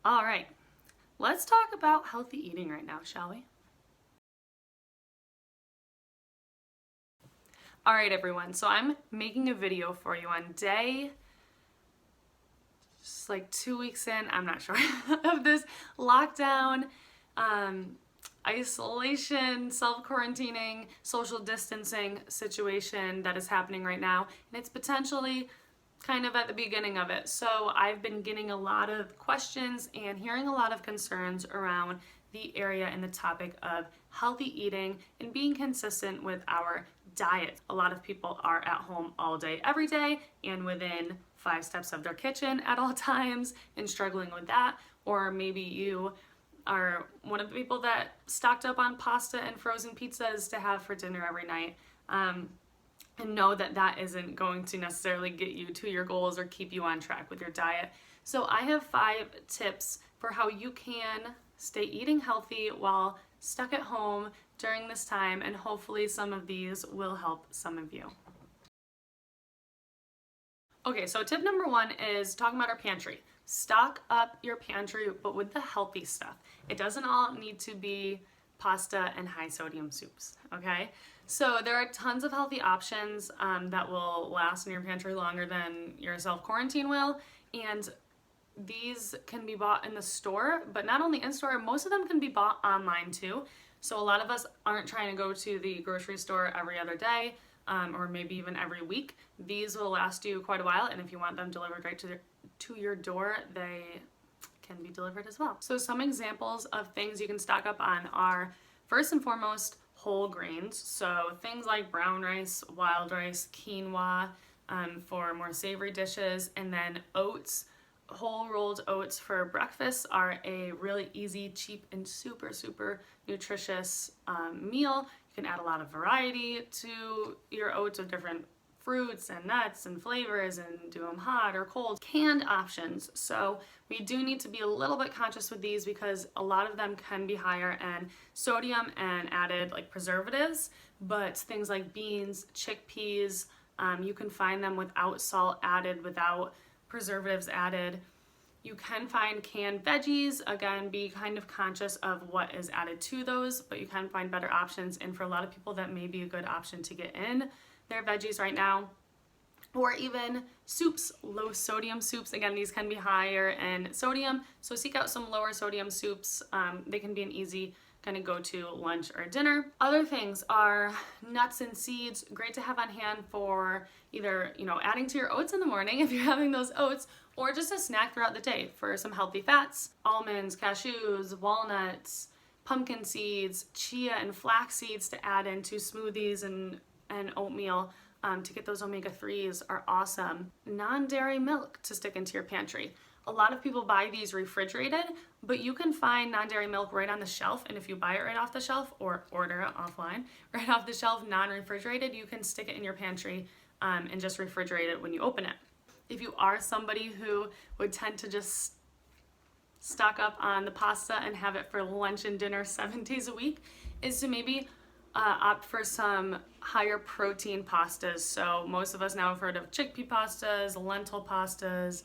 All right, let's talk about healthy eating right now, shall we? All right, everyone, so I'm making a video for you on day, just like 2 weeks in, I'm not sure, of this lockdown, isolation, self-quarantining, social distancing situation that is happening right now, and it's potentially kind of at the beginning of it. So I've been getting a lot of questions and hearing a lot of concerns around the area and the topic of healthy eating and being consistent with our diet. A lot of people are at home all day, every day, and within 5 steps of their kitchen at all times and struggling with that. Or maybe you are one of the people that stocked up on pasta and frozen pizzas to have for dinner every night. And know that that isn't going to necessarily get you to your goals or keep you on track with your diet. So I have 5 tips for how you can stay eating healthy while stuck at home during this time, and hopefully some of these will help some of you. Okay, so tip number 1 is talking about our pantry. Stock up your pantry, but with the healthy stuff. It doesn't all need to be pasta and high sodium soups, okay? So there are tons of healthy options that will last in your pantry longer than your self-quarantine will, and these can be bought in the store, but not only in store, most of them can be bought online too. So a lot of us aren't trying to go to the grocery store every other day, or maybe even every week. These will last you quite a while, and if you want them delivered right to your door, they can be delivered as well. So some examples of things you can stock up on are, first and foremost, whole grains. So things like brown rice, wild rice, quinoa for more savory dishes, and then oats. Whole rolled oats for breakfast are a really easy, cheap, and super nutritious meal. You can add a lot of variety to your oats with different fruits and nuts and flavors, and do them hot or cold. Canned options. So we do need to be a little bit conscious with these because a lot of them can be higher in sodium and added like preservatives, but things like beans, chickpeas, you can find them without salt added, without preservatives added. You can find canned veggies. Again, be kind of conscious of what is added to those, but you can find better options, and for a lot of people that may be a good option to get in their veggies right now. Or even soups, low sodium soups. Again, these can be higher in sodium, so seek out some lower sodium soups. They can be an easy kind of go to lunch or dinner. Other things are nuts and seeds, great to have on hand for either, adding to your oats in the morning if you're having those oats, or just a snack throughout the day for some healthy fats. Almonds, cashews, walnuts, pumpkin seeds, chia and flax seeds to add into smoothies and oatmeal to get those omega-3s are awesome. Non-dairy milk to stick into your pantry. A lot of people buy these refrigerated, but you can find non-dairy milk right on the shelf, and if you buy it right off the shelf or order it offline, right off the shelf, non-refrigerated, you can stick it in your pantry and just refrigerate it when you open it. If you are somebody who would tend to just stock up on the pasta and have it for lunch and dinner 7 days a week, is to maybe opt for some higher protein pastas. So most of us now have heard of chickpea pastas, lentil pastas,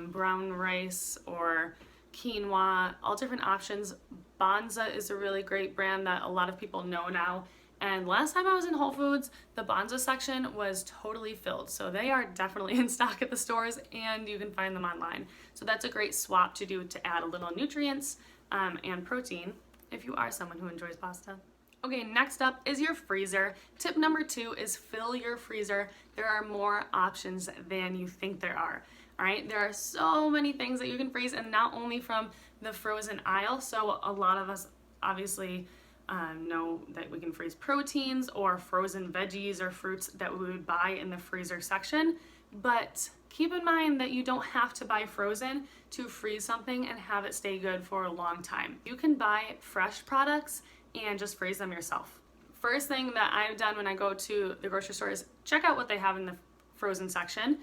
brown rice or quinoa, all different options. Banza is a really great brand that a lot of people know now. And last time I was in Whole Foods, the Banza section was totally filled. So they are definitely in stock at the stores, and you can find them online. So that's a great swap to do to add a little nutrients and protein if you are someone who enjoys pasta. Okay, next up is your freezer. Tip number 2 is fill your freezer. There are more options than you think there are. All right, there are so many things that you can freeze, and not only from the frozen aisle. So a lot of us obviously know that we can freeze proteins or frozen veggies or fruits that we would buy in the freezer section. But keep in mind that you don't have to buy frozen to freeze something and have it stay good for a long time. You can buy fresh products and just freeze them yourself. First thing that I've done when I go to the grocery store is check out what they have in the frozen section.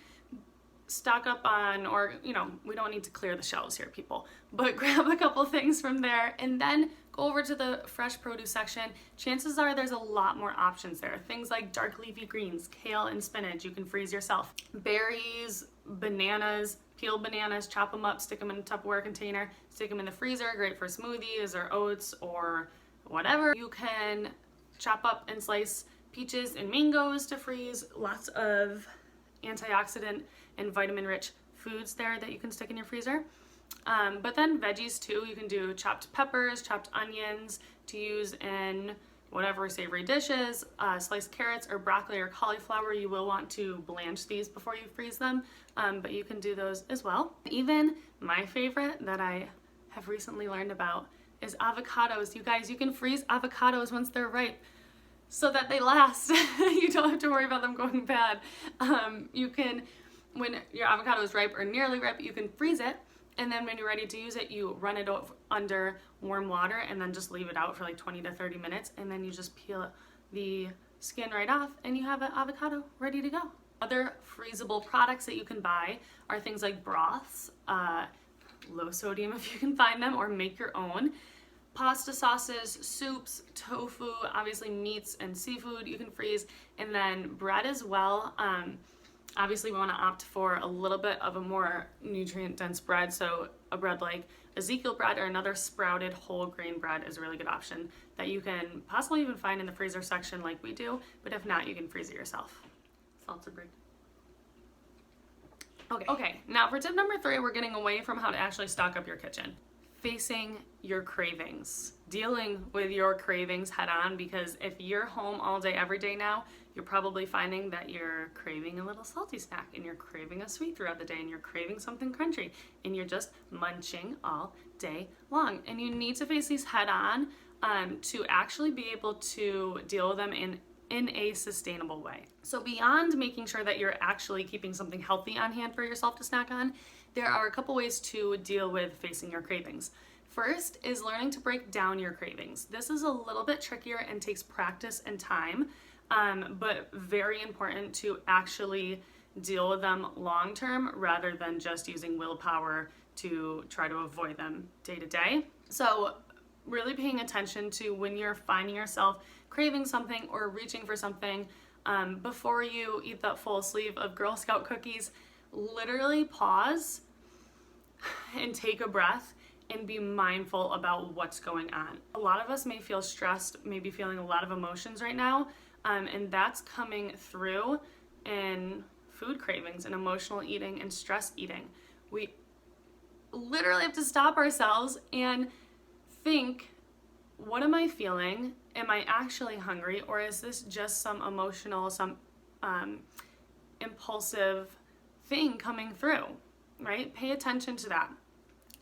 stock up on, or we don't need to clear the shelves here, people, but grab a couple things from there and then go over to the fresh produce section. Chances are there's a lot more options there. Things like dark leafy greens, kale and spinach, you can freeze yourself. Berries, bananas, peeled bananas, chop them up, stick them in a Tupperware container, stick them in the freezer, great for smoothies or oats or whatever. You can chop up and slice peaches and mangoes to freeze. Lots of antioxidant and vitamin rich foods there that you can stick in your freezer. But then veggies too, you can do chopped peppers, chopped onions to use in whatever savory dishes, sliced carrots or broccoli or cauliflower. You will want to blanch these before you freeze them, but you can do those as well. Even my favorite that I have recently learned about is avocados. You guys, you can freeze avocados once they're ripe so that they last. You don't have to worry about them going bad. You can, when your avocado is ripe or nearly ripe, you can freeze it. And then when you're ready to use it, you run it under warm water and then just leave it out for like 20 to 30 minutes. And then you just peel the skin right off and you have an avocado ready to go. Other freezable products that you can buy are things like broths, low sodium if you can find them, or make your own. Pasta sauces, soups, tofu, obviously meats and seafood you can freeze, and then bread as well. Obviously we want to opt for a little bit of a more nutrient dense bread, so a bread like Ezekiel bread or another sprouted whole grain bread is a really good option that you can possibly even find in the freezer section like we do, but if not, you can freeze it yourself. Salted bread. Okay, now for tip number 3, we're getting away from how to actually stock up your kitchen. Facing your cravings, dealing with your cravings head on, because if you're home all day every day now, you're probably finding that you're craving a little salty snack and you're craving a sweet throughout the day and you're craving something crunchy and you're just munching all day long. And you need to face these head on to actually be able to deal with them in a sustainable way. So beyond making sure that you're actually keeping something healthy on hand for yourself to snack on, there are a couple ways to deal with facing your cravings. First is learning to break down your cravings. This is a little bit trickier and takes practice and time, but very important to actually deal with them long term rather than just using willpower to try to avoid them day to day. So really paying attention to when you're finding yourself craving something or reaching for something, before you eat that full sleeve of Girl Scout cookies, literally pause and take a breath and be mindful about what's going on. A lot of us may feel stressed, maybe feeling a lot of emotions right now, and that's coming through in food cravings and emotional eating and stress eating. We literally have to stop ourselves and think, what am I feeling? Am I actually hungry, or is this just some emotional, some impulsive thing coming through, right? Pay attention to that.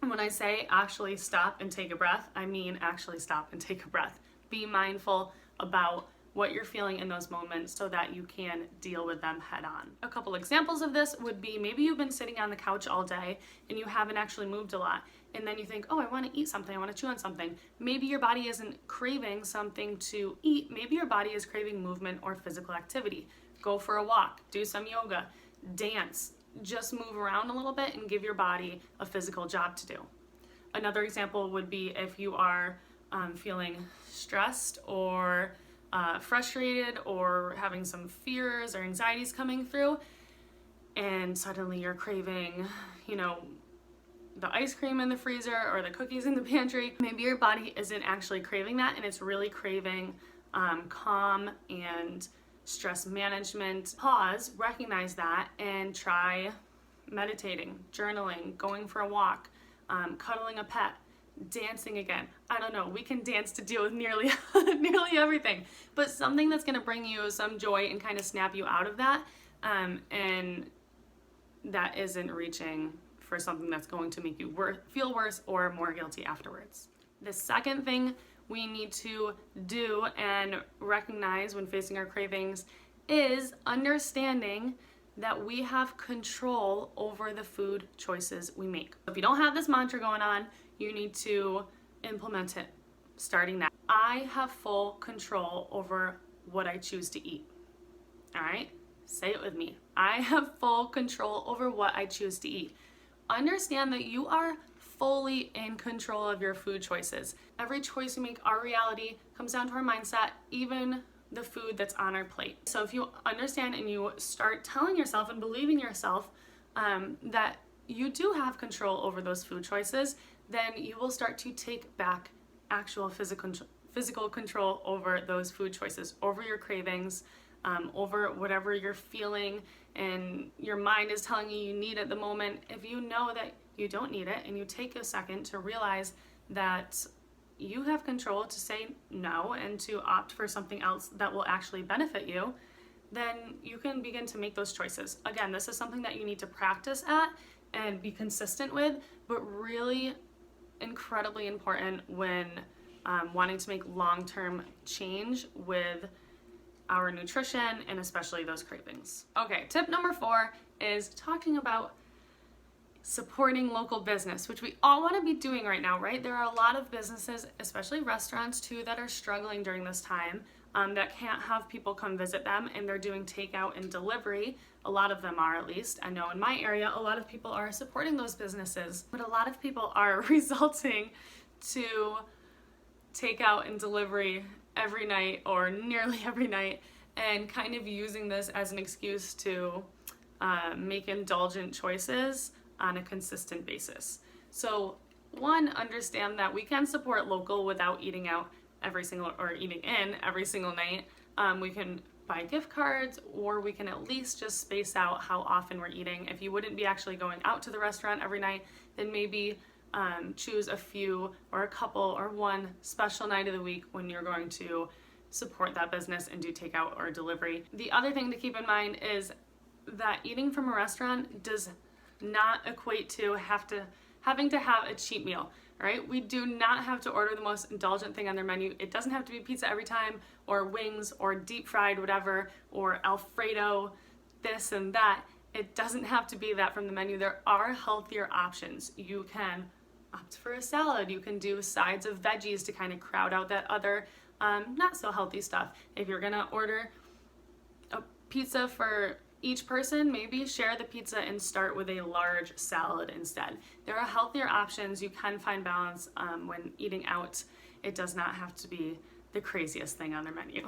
And when I say actually stop and take a breath, I mean actually stop and take a breath. Be mindful about what you're feeling in those moments so that you can deal with them head on. A couple examples of this would be, maybe you've been sitting on the couch all day and you haven't actually moved a lot, and then you think, oh, I want to eat something, I want to chew on something. Maybe your body isn't craving something to eat, maybe your body is craving movement or physical activity. Go for a walk, do some yoga, dance, just move around a little bit and give your body a physical job to do. Another example would be if you are feeling stressed or frustrated or having some fears or anxieties coming through, and suddenly you're craving, the ice cream in the freezer or the cookies in the pantry. Maybe your body isn't actually craving that and it's really craving calm and stress management. Pause, recognize that, and try meditating, journaling, going for a walk, cuddling a pet, dancing again. I don't know, we can dance to deal with nearly everything, but something that's going to bring you some joy and kind of snap you out of that, and that isn't reaching for something that's going to make you feel worse or more guilty afterwards. The second thing we need to do and recognize when facing our cravings is understanding that we have control over the food choices we make. If you don't have this mantra going on, you need to implement it starting now. I have full control over what I choose to eat. All right? Say it with me. I have full control over what I choose to eat. Understand that you are fully in control of your food choices. Every choice we make, our reality, comes down to our mindset, even the food that's on our plate. So if you understand and you start telling yourself and believing yourself that you do have control over those food choices, then you will start to take back actual physical control over those food choices, over your cravings, over whatever you're feeling and your mind is telling you you need at the moment. If you know that you don't need it and you take a second to realize that you have control to say no and to opt for something else that will actually benefit you, then you can begin to make those choices. Again, this is something that you need to practice at and be consistent with, but really incredibly important when wanting to make long-term change with our nutrition and especially those cravings. Okay, tip number 4 is talking about supporting local business, which we all want to be doing right now, right? There are a lot of businesses, especially restaurants too, that are struggling during this time, that can't have people come visit them, and they're doing takeout and delivery. A lot of them are, at least. I know in my area, a lot of people are supporting those businesses, but a lot of people are resulting to takeout and delivery every night or nearly every night, and kind of using this as an excuse to make indulgent choices on a consistent basis. So one, understand that we can support local without eating out every single, or eating in every single night. We can buy gift cards, or we can at least just space out how often we're eating. If you wouldn't be actually going out to the restaurant every night, then maybe choose a few or a couple or one special night of the week when you're going to support that business and do takeout or delivery. The other thing to keep in mind is that eating from a restaurant does not equate to having to have a cheat meal, right? We do not have to order the most indulgent thing on their menu. It doesn't have to be pizza every time, or wings, or deep fried whatever, or Alfredo this and that. It doesn't have to be that from the menu. There are healthier options. You can opt for a salad. You can do sides of veggies to kind of crowd out that other not so healthy stuff. If you're gonna order a pizza for each person, maybe share the pizza and start with a large salad instead. There are healthier options. You can find balance when eating out. It does not have to be the craziest thing on their menu.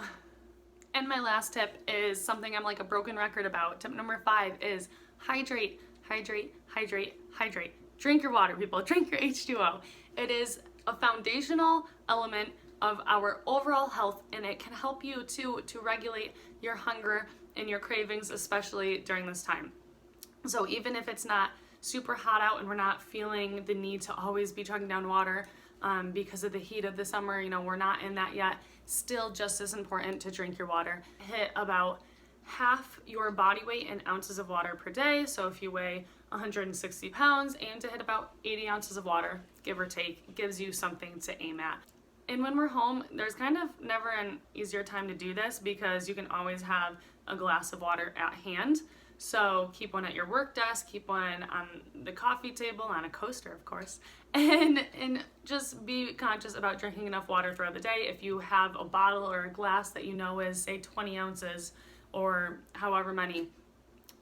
And my last tip is something I'm like a broken record about. Tip number 5 is hydrate, hydrate, hydrate, hydrate. Drink your water, people. Drink your H2O. It is a foundational element of our overall health, and it can help you to regulate your hunger and your cravings, especially during this time. So even if it's not super hot out and we're not feeling the need to always be chugging down water because of the heat of the summer, you know, we're not in that yet, still just as important to drink your water. Hit about half your body weight in ounces of water per day. So if you weigh 160 pounds, aim to hit about 80 ounces of water, give or take. It gives you something to aim at. And when we're home, there's kind of never an easier time to do this because you can always have a glass of water at hand. So keep one at your work desk, keep one on the coffee table, on a coaster, of course, and just be conscious about drinking enough water throughout the day. If you have a bottle or a glass that you know is, say, 20 ounces or however many,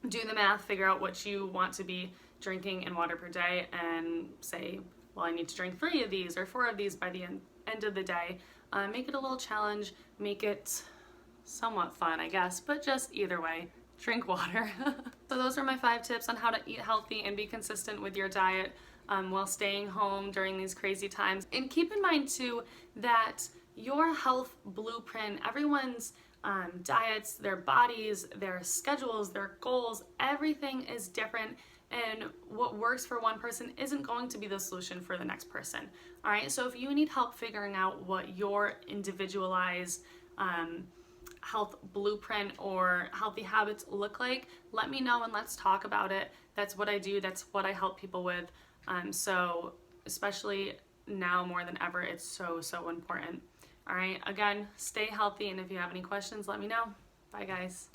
do the math, figure out what you want to be drinking in water per day, and say, well, I need to drink 3 of these or 4 of these by the end of the day. Make it a little challenge, make it somewhat fun, I guess, but just either way, drink water. So those are my 5 tips on how to eat healthy and be consistent with your diet while staying home during these crazy times. And keep in mind too that your health blueprint, everyone's diets, their bodies, their schedules, their goals, everything is different, and what works for one person isn't going to be the solution for the next person. All right, so if you need help figuring out what your individualized health blueprint or healthy habits look like, let me know and let's talk about it. That's what I do, that's what I help people with. So especially now more than ever, it's so important. All right, again, stay healthy, and if you have any questions, let me know. Bye, guys.